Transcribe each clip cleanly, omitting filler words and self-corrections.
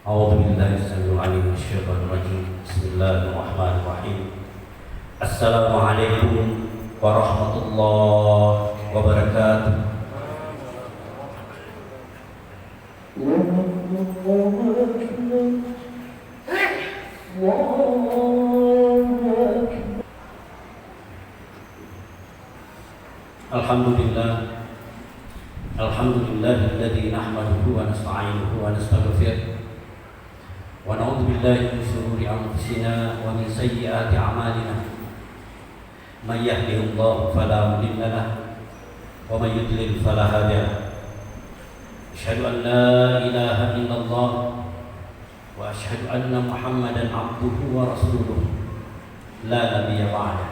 أعوذ بالله السميع العليم من الشيطان الرجيم. بسم الله الرحمن الرحيم. السلام عليكم ورحمة الله وبركاته. Alhamdulillahilladzi nahmaduhu wa nasta'inuhu wa nastaghfiruh wa na'udzu billahi min shururi anfusina wa min sayyiati a'malina. May yahdihillahu fala mudilla lahu wa may yudlil fala hadiya lahu. Asyhadu an la ilaha illallah wa asyhadu anna Muhammadan abduhu wa rasuluh la nabiyya ba'dahu.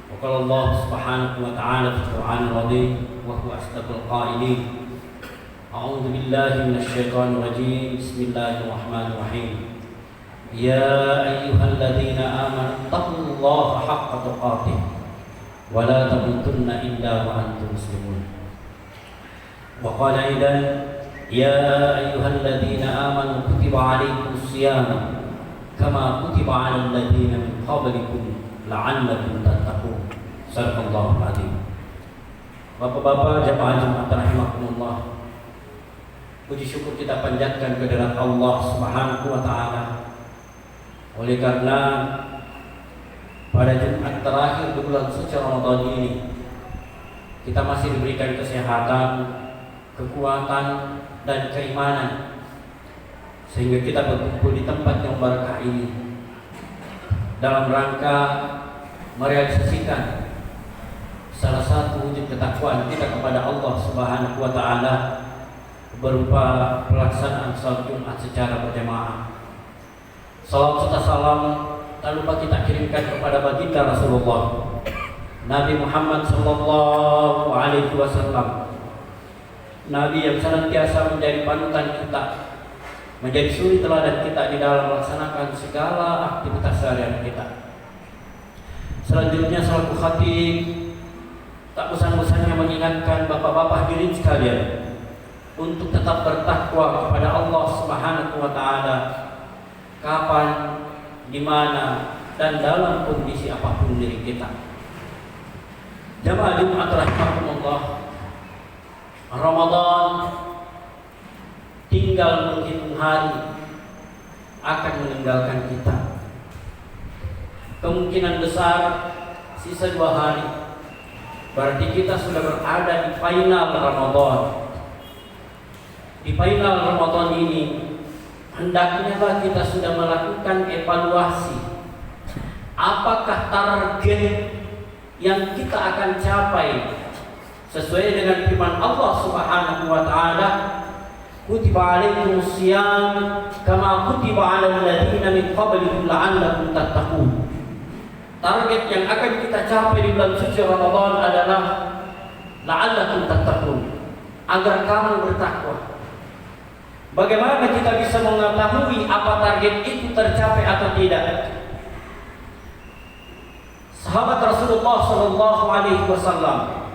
Wa qala Allah subhanahu wa ta'ala fil Qur'anil 'azim wa huwa asdaqul qa'ilin. A'udzu billahi minasy syaithanir rajim. Bismillahirrahmanirrahim. Ya ayyuhalladzina amanu taqullaha haqqa tuqatih wa la tamutunna illa wa antum muslimun. Wa qala aidan ya ayyuhalladzina amanu kutiba 'alaikumus shiyam kama kutiba 'alal ladzina min qablikum la'allakum tattaqun. Shadaqallahul 'azim. Bapak-bapak jamaah Jumat rahimakumullah, puji syukur kita panjatkan kehadirat Allah Subhanahu wa taala. Oleh karena pada Jumat terakhir di bulan suci Ramadan ini kita masih diberikan kesehatan, kekuatan dan keimanan sehingga kita berkumpul di tempat yang berkah ini dalam rangka merealisasikan salah satu wujud ketakwaan kita kepada Allah Subhanahu wa taala berupa pelaksanaan salat Jumat secara berjamaah. Salam serta salam tak lupa kita kirimkan kepada baginda Rasulullah Nabi Muhammad sallallahu alaihi wasallam, Nabi yang senantiasa menjadi panutan kita, menjadi suri teladan kita di dalam melaksanakan segala aktivitas sehari-hari kita. Selanjutnya selaku khatib tak bosan-bosannya mengingatkan bapak-bapak hadirin sekalian untuk tetap bertakwa kepada Allah Subhanahu wa taala kapan, di mana dan dalam kondisi apapun diri kita. Jamaah Jumat rahimakumullah, Ramadan tinggal menghitung hari akan meninggalkan kita. Kemungkinan besar sisa 2 hari, berarti kita sudah berada di final Ramadan. Di final Ramadan ini hendaknya kita sudah melakukan evaluasi apakah target yang kita akan capai sesuai dengan firman Allah Subhanahu wa taala, kutiba 'alaikumus shiyam kama kutiba 'alal ladzina min qablikum la'allakum tattaqun. Target yang akan kita capai di bulan suci Ramadan adalah la'allakum tattaqun, agar kamu bertakwa. Bagaimana kita bisa mengetahui apa target itu tercapai atau tidak? Sahabat Rasulullah sallallahu alaihi wasallam,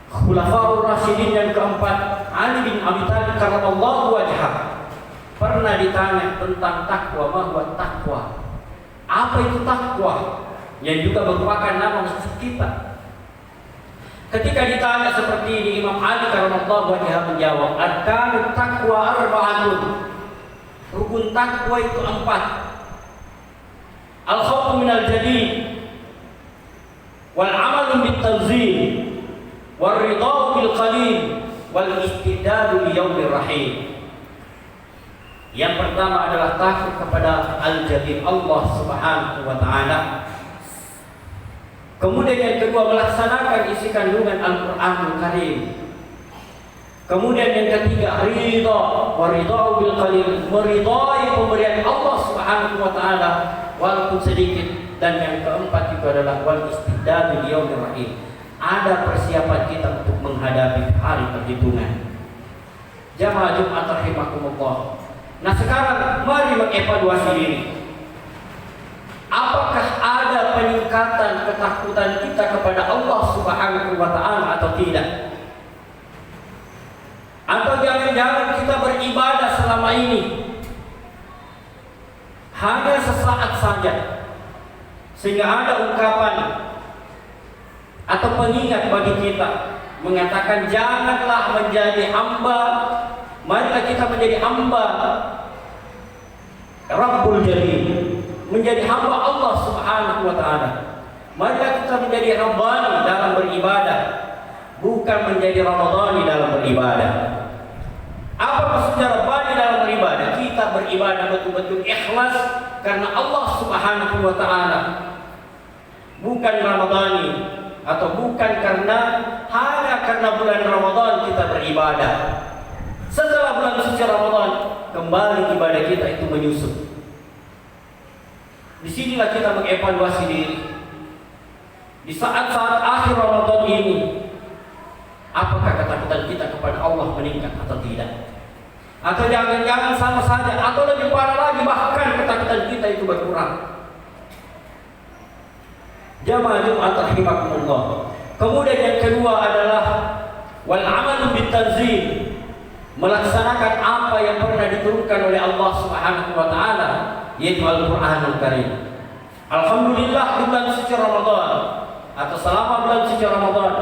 Khulafaur Rasyidin yang keempat, Ali bin Abi Thalib karramallahu wajhah, pernah ditanya tentang takwa, bahwa takwa. Apa itu takwa? Yang juga merupakan nama masjid kita. Ketika ditanya seperti ini, Imam Ali karramallahu wajhah menjawab, "Arkanut taqwa arba'atun." Rukun takwa itu 4. Al-khawfu minal jadid, wal 'amalu bit tanzil, wal ridha bil qalil, wal istidadu li yaumir rahim. Yang pertama adalah takut kepada al-jadid, Allah Subhanahu wa taala. Kemudian yang kedua, melaksanakan isi kandungan Al-Qur'anul Karim. Kemudian yang ketiga, ridha, wa ridha bil qalil, meridai pemberian Allah Subhanahu wa taala walaupun sedikit. Dan yang keempat itu adalah wal istidad bil yaumir rahim. Ada persiapan kita untuk menghadapi hari perhitungan. Jamaah Jumat rahimakumullah. Nah, sekarang mari mengevaluasi diri. Apakah ada peningkatan ketakutan kita kepada Allah Subhanahu wa taala atau tidak? Atau jangan jangan-jangan kita beribadah selama ini hanya sesaat saja, sehingga ada ungkapan atau pengingat bagi kita mengatakan janganlah menjadi hamba, marilah kita menjadi hamba Rabbul Jalil, menjadi hamba Allah Subhanahu wa Ta'ala. Marilah kita menjadi Rabbani dalam beribadah, bukan menjadi Ramadhani dalam beribadah. Apa maksudnya Rabbani dalam beribadah? Kita beribadah betul-betul ikhlas karena Allah Subhanahu wa Ta'ala, bukan Ramadhani, atau bukan hanya karena bulan Ramadan kita beribadah. Setelah bulan suci Ramadan, kembali ibadah kita itu menyusut. Disinilah kita mengevaluasi diri. Di saat-saat akhir Ramadan ini, apakah ketakutan kita kepada Allah meningkat atau tidak? Atau jangan-jangan sama saja, atau lebih parah lagi, bahkan ketakutan kita itu berkurang. Jamaah Jumat rahimakumullah. Kemudian yang kedua adalah wal amalu bitanzil, melaksanakan apa yang pernah diturunkan oleh Allah Subhanahu wa Ta'ala, yaitu Al-Qur'anul Karim. Alhamdulillah di bulan suci Ramadan atau selama bulan suci Ramadan,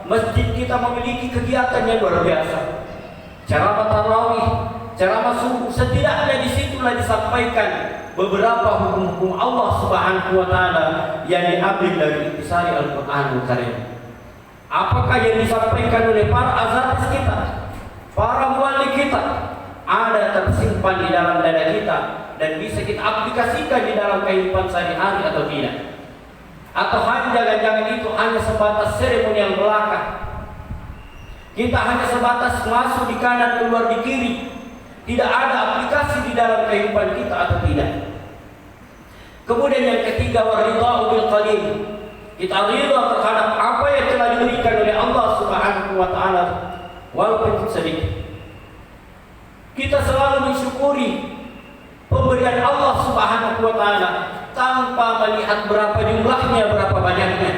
masjid kita memiliki kegiatan yang luar biasa. Ceramah tarawih, ceramah subuh, setidaknya di situlah disampaikan beberapa hukum-hukum Allah Subhanahu wa Ta'ala yang diambil dari intisari Al-Qur'anul Karim. Apakah yang disampaikan oleh para azaris kita, para muallim kita, ada tersimpan di dalam dada kita dan bisa kita aplikasikan di dalam kehidupan sehari-hari atau tidak? Atau jangan-jangan itu hanya sebatas seremonial belaka? Kita hanya sebatas masuk di kanan, keluar di kiri, tidak ada aplikasi di dalam kehidupan kita atau tidak? Kemudian yang ketiga, waridha'u bil qalil, kita ridha terhadap apa yang telah diberikan oleh Allah Subhanahu wa Ta'ala, walaupun sedikit. Kita selalu mensyukuri pemberian Allah Subhanahu wa Ta'ala tanpa melihat berapa jumlahnya, berapa banyaknya.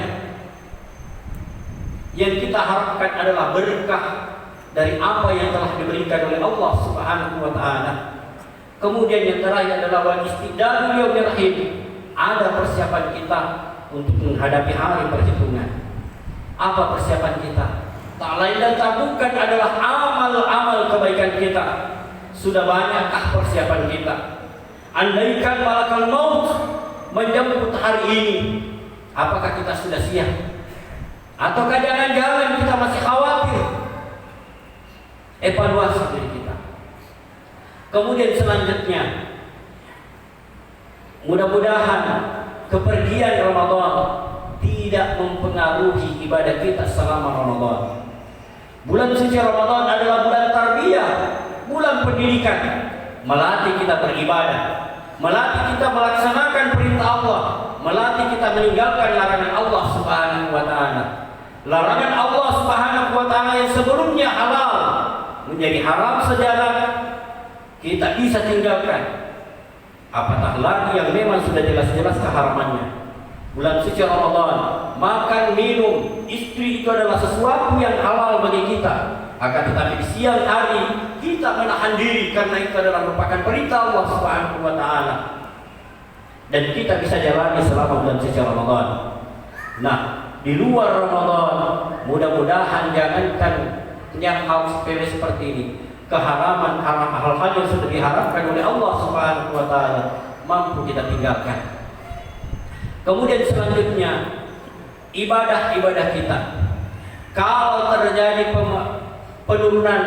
Yang kita harapkan adalah berkah dari apa yang telah diberikan oleh Allah Subhanahu wa Ta'ala. Kemudian yang terakhir adalah wal istidadu liyaumir rahim, ada persiapan kita untuk menghadapi hari perhitungan. Apa persiapan kita? Tak lain dan tak bukan adalah amal-amal kebaikan kita. Sudah banyakkah persiapan kita? Andaikan malakal maut menjemput hari ini, apakah kita sudah siap? Ataukah jangan-jangan kita masih khawatir? Evaluasi diri kita. Kemudian selanjutnya, mudah-mudahan kepergian Ramadan tidak mempengaruhi ibadah kita selama Ramadan. Bulan suci Ramadan adalah bulan tarbiyah, bulan pendidikan, melatih kita beribadah, melatih kita melaksanakan perintah Allah, melatih kita meninggalkan larangan Allah Subhanahu wa Ta'ala. Larangan Allah Subhanahu wa Ta'ala yang sebelumnya halal menjadi haram sejalan, kita bisa tinggalkan. Apatah lagi yang memang sudah jelas-jelas keharamannya. Bulan suci Ramadan, makan, minum, istri itu adalah sesuatu yang halal bagi kita. Akan tetapi di siang hari kita menahan diri karena itu adalah merupakan perintah Allah Subhanahu wa Ta'ala. Dan kita bisa jalani selama bulan suci Ramadan. Nah, di luar Ramadan, mudah-mudahan jangankan yang hal sepele seperti ini, keharaman hal-hal yang sudah diharapkan oleh Allah Subhanahu wa Ta'ala mampu kita tinggalkan. Kemudian selanjutnya, ibadah-ibadah kita. Kalau terjadi penurunan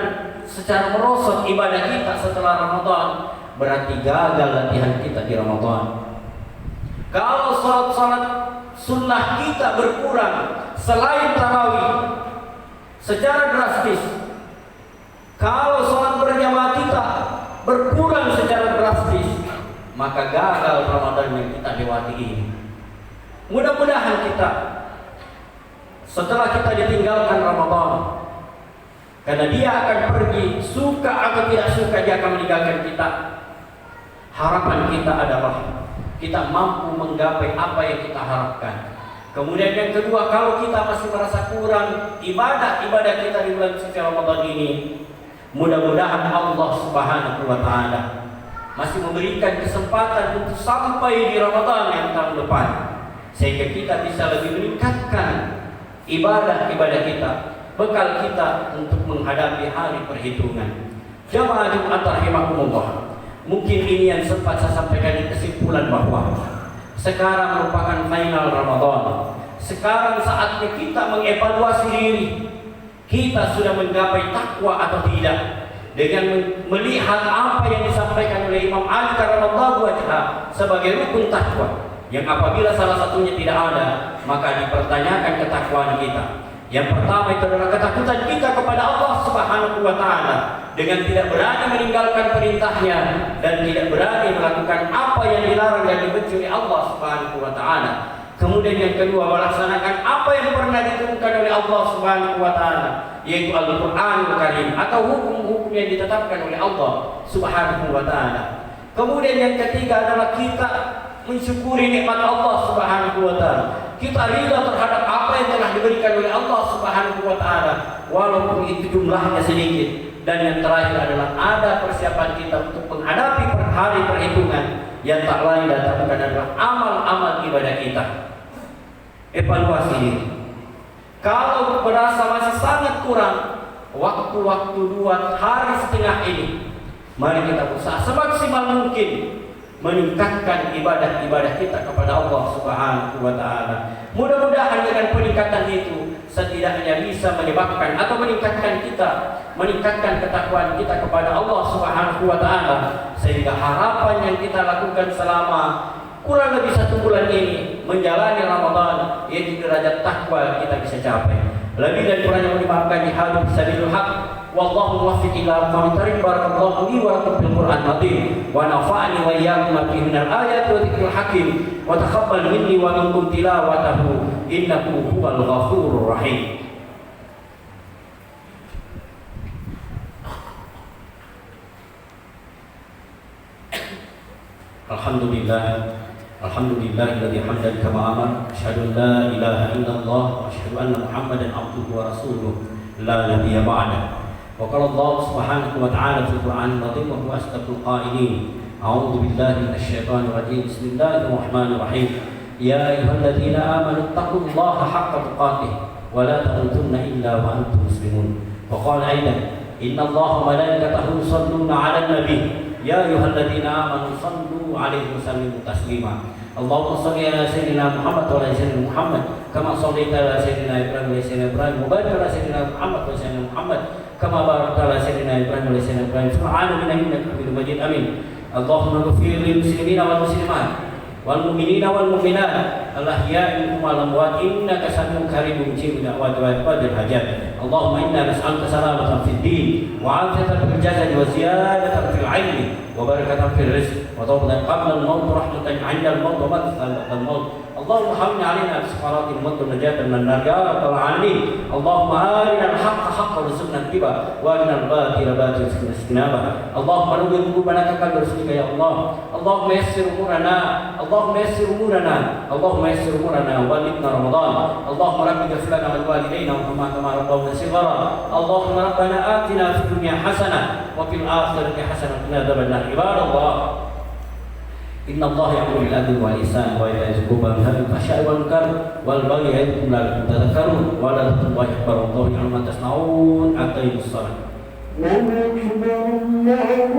secara merosot ibadah kita setelah Ramadan, berarti gagal latihan kita di Ramadan. Kalau salat-salat sunnah kita berkurang selain tarawih secara drastis, kalau salat berjamaah kita berkurang secara drastis, maka gagal Ramadan yang kita lewati ini. Mudah-mudahan kita setelah kita ditinggalkan Ramadan, karena dia akan pergi, suka atau tidak suka dia akan meninggalkan kita. Harapan kita adalah kita mampu menggapai apa yang kita harapkan. Kemudian yang kedua, kalau kita masih merasa kurang ibadah kita di bulan suci Ramadan ini, Mudah-mudahan Allah Subhanahu wa taala masih memberikan kesempatan untuk sampai di Ramadan yang tahun depan, sehingga kita bisa lebih meningkatkan ibadah-ibadah kita, bekal kita untuk menghadapi hari perhitungan. Jamaah Jumat rahimakumullah, mungkin ini yang sempat saya sampaikan di kesimpulan bahwa sekarang merupakan final Ramadan. Sekarang saatnya kita mengevaluasi diri, kita sudah menggapai takwa atau tidak, dengan melihat apa yang disampaikan oleh Imam Ali karramallahu wajhah sebagai rukun takwa, yang apabila salah satunya tidak ada, maka dipertanyakan ketakwaan kita. Yang pertama itu adalah ketakutan kita kepada Allah Subhanahu wa taala, dengan tidak berani meninggalkan perintahnya dan tidak berani melakukan apa yang dilarang dan dibenci oleh Allah Subhanahu wa taala. Kemudian yang kedua, melaksanakan apa yang pernah diturunkan oleh Allah Subhanahu wa taala, yaitu Al-Qur'anul Karim atau hukum-hukum yang ditetapkan oleh Allah Subhanahu wa taala. Kemudian yang ketiga adalah kita mensyukuri nikmat Allah Subhanahu wa taala. Kita ridha terhadap apa yang telah diberikan oleh Allah Subhanahu wa taala, walaupun itu jumlahnya sedikit. Dan yang terakhir adalah ada persiapan kita untuk menghadapi hari perhitungan yang tak lain dan tak bukan adalah amal-amal ibadah kita. Evaluasi diri. Kalau berasa masih sangat kurang waktu-waktu 2 hari setengah ini, mari kita berusaha semaksimal mungkin meningkatkan ibadah-ibadah kita kepada Allah Subhanahu wa taala. Mudah-mudahan dengan peningkatan itu setidaknya bisa menyebabkan atau meningkatkan ketakwaan kita kepada Allah Subhanahu wa taala, sehingga harapan yang kita lakukan selama kurang lebih 1 bulan ini menjalani Ramadan, yaitu derajat takwa kita bisa capai. Lebih dan kurangnya dimaafkan di hadis sabilul haq. Wallahu muwaffiq ila aqwamit thariq. Barakallahu li wa lakum bil Qur'an azim wa nafa'ani wa iyyakum bihi minal ayati wa dzikril hakim wa taqabbal minni wa minkum tilawatahu innahu huwal ghafurur rahim. Alhamdulillahilladzi hamdan kama amara, asyhadu an la ilaha illallah wa asyhadu anna Muhammadan abduhu wa rasuluh la nabiyya ba'da. Wa qala Allah Subhanahu wa ta'ala fil Qur'anil azim wa huwa asdaqul qailin. A'udzu billahi minasy syaithanir rajim. Bismillahirrahmanirrahim. Ya ayyuhalladzina amanu taqullaha haqqa tuqatih wa la tamutunna illa wa antum muslimun. Wa qala aidan innallaha wa malaikatahu yusholluna 'alan nabiy. Ya ayyuhalladzina amanu shallu 'alaihi wa sallimu taslima. Allahumma shalli ala sayyidina Muhammad wa ala sayyidina Muhammad kama shallaita ala sayyidina Ibrahim wa ala sayyidina Ibrahim wa barik ala sayyidina Muhammad wa ala sayyidina Muhammad kama barakta ala sayyidina Ibrahim wa ala sayyidina Ibrahim fil alamin innaka Hamidum Majid. Amin. Allahumma ighfir lil muslimina wal muslimat wal mu'minina wal mu'minat al-ahya'i minhum wal amwat innaka sami'un qaribun mujibud da'wati wa qadil hajat. Allahumma inna nas'aluka salamatan fid din wa 'afiyatan fil jasad wa ziyadatan fil 'ilmi wa barakatan fil rizq wa tawbatan qabla al-maut wa rahmatan 'inda al-maut wa madkhal al-maut. Allahumma hamni 'alaina bi safaratil maut wa najatan min nar ya rabbal alamin. Allahumma arina al-haqqa haqqan warzuqna ittiba'a wa arina al-batila batilan warzuqna ijtinaba. Allahumma nawwir qulubana kama rusika ya Allah. Allahumma yassir umurana, Allahumma yassir umurana, Allahumma yassir umurana wa balighna Ramadan. Allahumma rabbi ighfir lana wa liwalidayna wa kama rabbawna shighara. Allahumma rabbana atina fid dunya hasanah wa fil akhirati hasanah wa qina adzabannar. Ibadallah, inna Allah ya'muru bil adli wal ihsan wa ya'izukum bil birri wal fahsya'i wal munkar wal baghi ya'idukum la'allakum tadhakkarun wa la taqulu akbar wallahu ya'lamu ma tasna'un. Aqimus shalah.